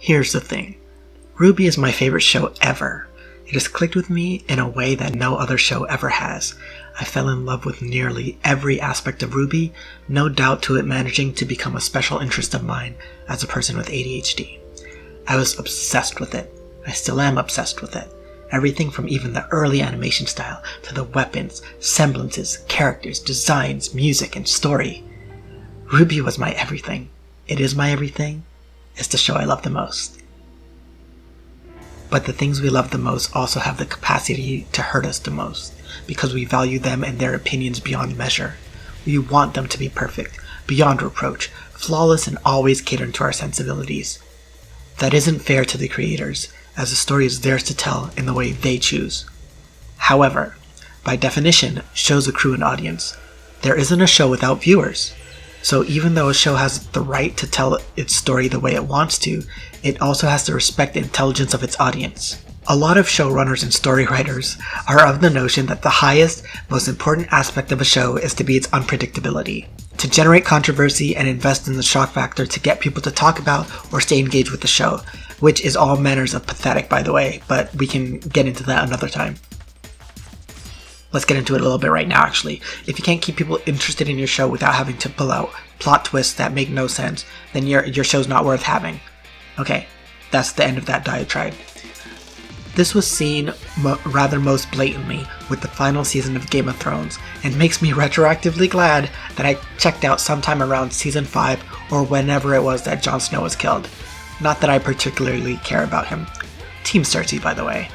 Here's the thing. RWBY is my favorite show ever. It has clicked with me in a way that no other show ever has. I fell in love with nearly every aspect of RWBY, no doubt to it managing to become a special interest of mine as a person with ADHD. I was obsessed with it. I still am obsessed with it. Everything from even the early animation style to the weapons, semblances, characters, designs, music, and story. RWBY was my everything. It is my everything. It's the show I love the most. But the things we love the most also have the capacity to hurt us the most, because we value them and their opinions beyond measure. We want them to be perfect, beyond reproach, flawless, and always catering to our sensibilities. That isn't fair to the creators, as the story is theirs to tell in the way they choose. However, by definition, shows accrue an audience. There isn't a show without viewers. So even though a show has the right to tell its story the way it wants to, it also has to respect the intelligence of its audience. A lot of showrunners and story writers are of the notion that the highest, most important aspect of a show is to be its unpredictability, to generate controversy and invest in the shock factor to get people to talk about or stay engaged with the show, which is all manners of pathetic, by the way, but we can get into that another time. Let's get into it a little bit right now, actually. If you can't keep people interested in your show without having to pull out plot twists that make no sense, then your show's not worth having. Okay, that's the end of that diatribe. This was seen rather most blatantly with the final season of Game of Thrones, and makes me retroactively glad that I checked out sometime around season 5 or whenever it was that Jon Snow was killed. Not that I particularly care about him. Team Cersei, by the way.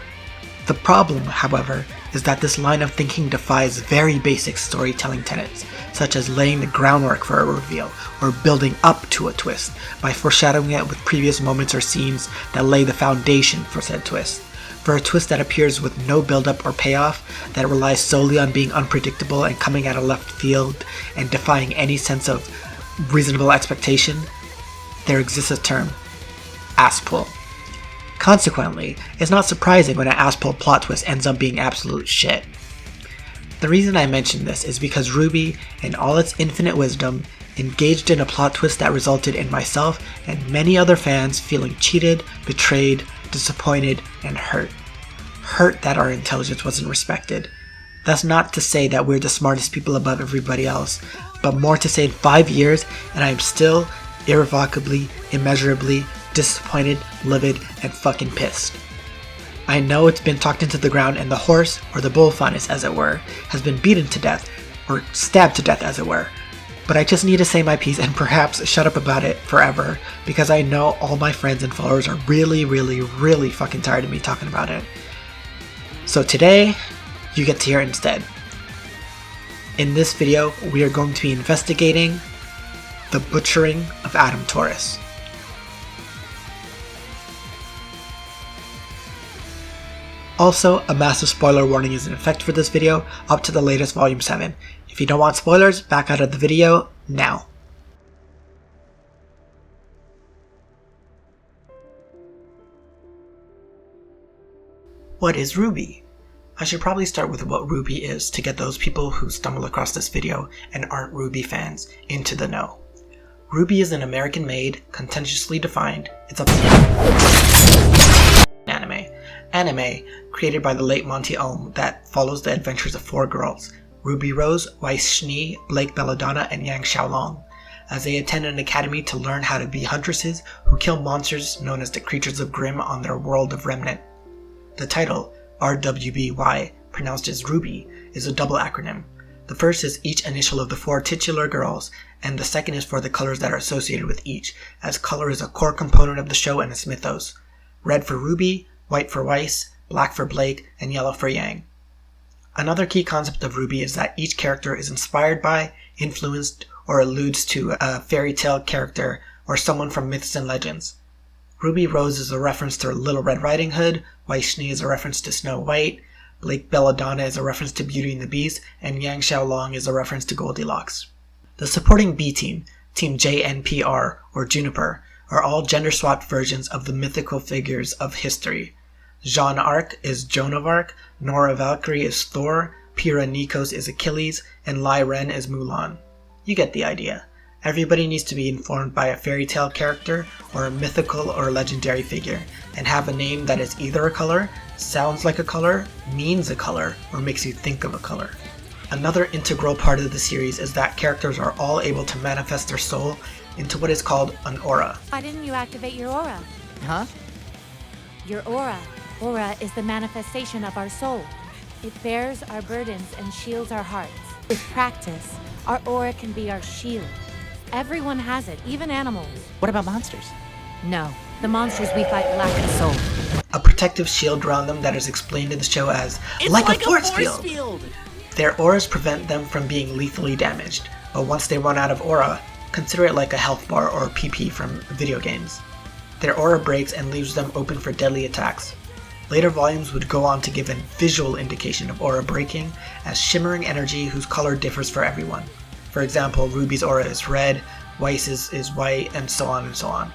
The problem, however, is that this line of thinking defies very basic storytelling tenets, such as laying the groundwork for a reveal, or building up to a twist, by foreshadowing it with previous moments or scenes that lay the foundation for said twist. For a twist that appears with no build-up or payoff, that relies solely on being unpredictable and coming out of left field and defying any sense of reasonable expectation, there exists a term: ass pull. Consequently, it's not surprising when an ass-pull plot twist ends up being absolute shit. The reason I mention this is because RWBY, in all its infinite wisdom, engaged in a plot twist that resulted in myself and many other fans feeling cheated, betrayed, disappointed, and hurt. Hurt that our intelligence wasn't respected. That's not to say that we're the smartest people above everybody else, but more to say in 5 years and I am still irrevocably, immeasurably disappointed, livid, and fucking pissed. I know it's been talked into the ground and the horse, or the bull funness as it were, has been beaten to death, or stabbed to death as it were, but I just need to say my piece and perhaps shut up about it forever, because I know all my friends and followers are really fucking tired of me talking about it. So today, you get to hear it instead. In this video, we are going to be investigating the butchering of Adam Taurus. Also, a massive spoiler warning is in effect for this video, up to the latest volume 7. If you don't want spoilers, back out of the video now. What is RWBY? I should probably start with what RWBY is to get those people who stumble across this video and aren't RWBY fans into the know. RWBY is an American-made, contentiously defined, it's up to anime. Anime, created by the late Monty Ohm, that follows the adventures of 4 girls, Ruby Rose, Weiss Schnee, Blake Belladonna, and Yang Xiaolong, as they attend an academy to learn how to be huntresses who kill monsters known as the Creatures of Grimm on their world of Remnant. The title, RWBY, pronounced as RWBY, is a double acronym. The first is each initial of the 4 titular girls, and the second is for the colors that are associated with each, as color is a core component of the show and its mythos. Red for Ruby, white for Weiss, black for Blake, and yellow for Yang. Another key concept of RWBY is that each character is inspired by, influenced, or alludes to a fairy tale character or someone from myths and legends. Ruby Rose is a reference to Little Red Riding Hood, Weiss Schnee is a reference to Snow White, Blake Belladonna is a reference to Beauty and the Beast, and Yang Xiaolong is a reference to Goldilocks. The supporting B team, Team JNPR or Juniper, are all gender-swapped versions of the mythical figures of history. Jeanne Arc is Joan of Arc, Nora Valkyrie is Thor, Pyrrha Nikos is Achilles, and Lai Ren is Mulan. You get the idea. Everybody needs to be informed by a fairy tale character or a mythical or legendary figure, and have a name that is either a color, sounds like a color, means a color, or makes you think of a color. Another integral part of the series is that characters are all able to manifest their soul into what is called an aura. Why didn't you activate your aura? Huh? Your aura. Aura is the manifestation of our soul. It bears our burdens and shields our hearts. With practice, our aura can be our shield. Everyone has it, even animals. What about monsters? No, the monsters we fight lack a soul. A protective shield around them that is explained in the show as like a force field. Their auras prevent them from being lethally damaged, but once they run out of aura, consider it like a health bar or PP from video games. Their aura breaks and leaves them open for deadly attacks. Later volumes would go on to give a visual indication of aura breaking as shimmering energy whose color differs for everyone. For example, Ruby's aura is red, Weiss's is white, and so on and so on.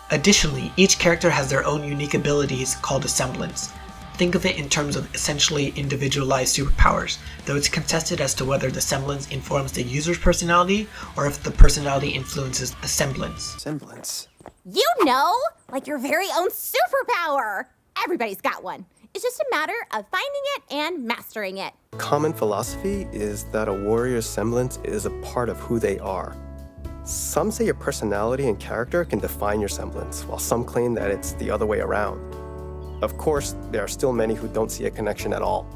Additionally, each character has their own unique abilities called a semblance. Think of it in terms of essentially individualized superpowers, though it's contested as to whether the semblance informs the user's personality or if the personality influences the semblance. Semblance? You know, like your very own superpower. Everybody's got one. It's just a matter of finding it and mastering it. Common philosophy is that a warrior's semblance is a part of who they are. Some say your personality and character can define your semblance, while some claim that it's the other way around. Of course, there are still many who don't see a connection at all.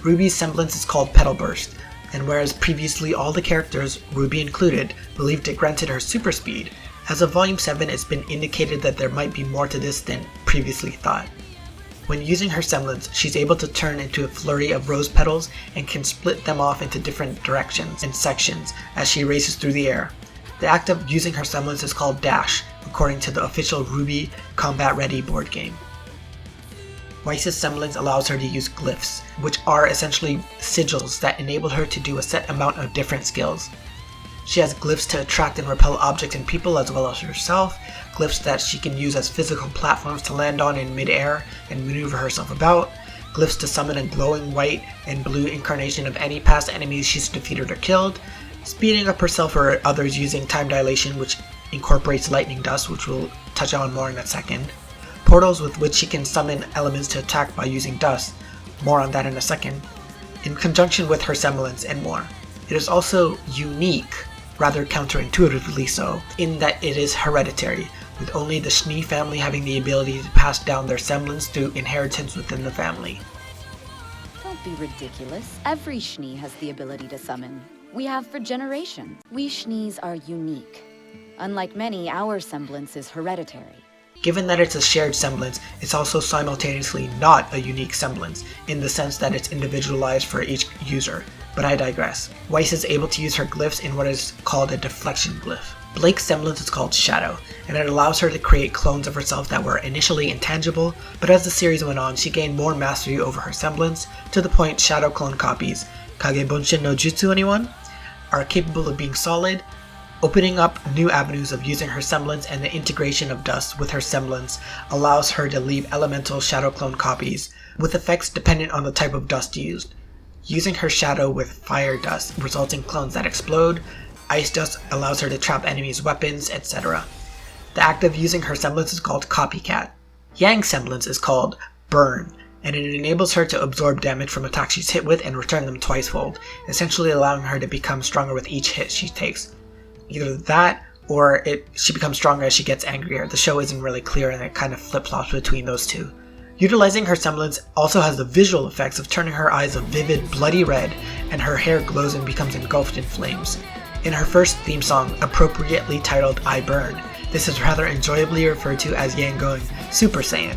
Ruby's semblance is called Petal Burst, and whereas previously all the characters, Ruby included, believed it granted her super speed, as of Volume 7 it's been indicated that there might be more to this than previously thought. When using her semblance, she's able to turn into a flurry of rose petals and can split them off into different directions and sections as she races through the air. The act of using her semblance is called Dash, according to the official RWBY Combat Ready board game. Weiss's semblance allows her to use glyphs, which are essentially sigils that enable her to do a set amount of different skills. She has glyphs to attract and repel objects and people as well as herself, glyphs that she can use as physical platforms to land on in mid-air and maneuver herself about, glyphs to summon a glowing white and blue incarnation of any past enemies she's defeated or killed, speeding up herself or others using time dilation, which incorporates lightning dust, which we'll touch on more in a second, portals with which she can summon elements to attack by using dust, more on that in a second, in conjunction with her semblance and more. It is also unique, rather counterintuitively so, in that it is hereditary, with only the Schnee family having the ability to pass down their semblance through inheritance within the family. Don't be ridiculous. Every Schnee has the ability to summon. We have for generations. We Schnees are unique. Unlike many, our semblance is hereditary. Given that it's a shared semblance, it's also simultaneously not a unique semblance, in the sense that it's individualized for each user, but I digress. Weiss is able to use her glyphs in what is called a deflection glyph. Blake's semblance is called Shadow, and it allows her to create clones of herself that were initially intangible, but as the series went on, she gained more mastery over her semblance, to the point Shadow clone copies, Kagebonshin no Jutsu anyone, are capable of being solid, opening up new avenues of using her semblance, and the integration of dust with her semblance allows her to leave elemental shadow clone copies, with effects dependent on the type of dust used. Using her shadow with fire dust results in clones that explode, ice dust allows her to trap enemies' weapons, etc. The act of using her semblance is called Copycat. Yang's semblance is called Burn, and it enables her to absorb damage from attacks she's hit with and return them twicefold, essentially allowing her to become stronger with each hit she takes. Either that, or she becomes stronger as she gets angrier. The show isn't really clear and it kind of flip-flops between those two. Utilizing her semblance also has the visual effects of turning her eyes a vivid bloody red, and her hair glows and becomes engulfed in flames. In her first theme song, appropriately titled I Burn, this is rather enjoyably referred to as Yang going Super Saiyan.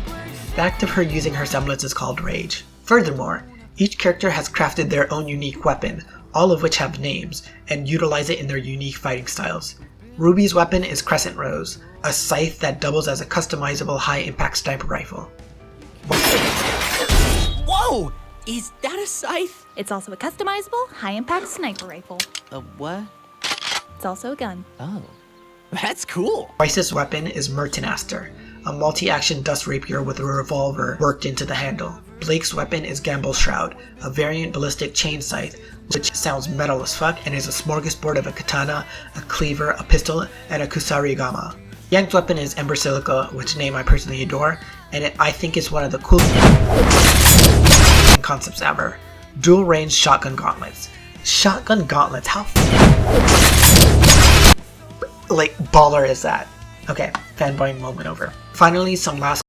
The act of her using her semblance is called Rage. Furthermore, each character has crafted their own unique weapon, all of which have names, and utilize it in their unique fighting styles. Ruby's weapon is Crescent Rose, a scythe that doubles as a customizable high-impact sniper rifle. Whoa! Is that a scythe? It's also a customizable, high-impact sniper rifle. A what? It's also a gun. Oh, that's cool. Weiss's weapon is Mertenaster, a multi-action dust rapier with a revolver worked into the handle. Blake's weapon is Gamble's Shroud, a variant ballistic chain scythe, which sounds metal as fuck and is a smorgasbord of a katana, a cleaver, a pistol, and a kusarigama. Yang's weapon is Ember Silica, which name I personally adore, and I think is one of the coolest concepts ever. Dual range shotgun gauntlets. Shotgun gauntlets, how like baller is that? Okay, fanboying moment over. Finally, some last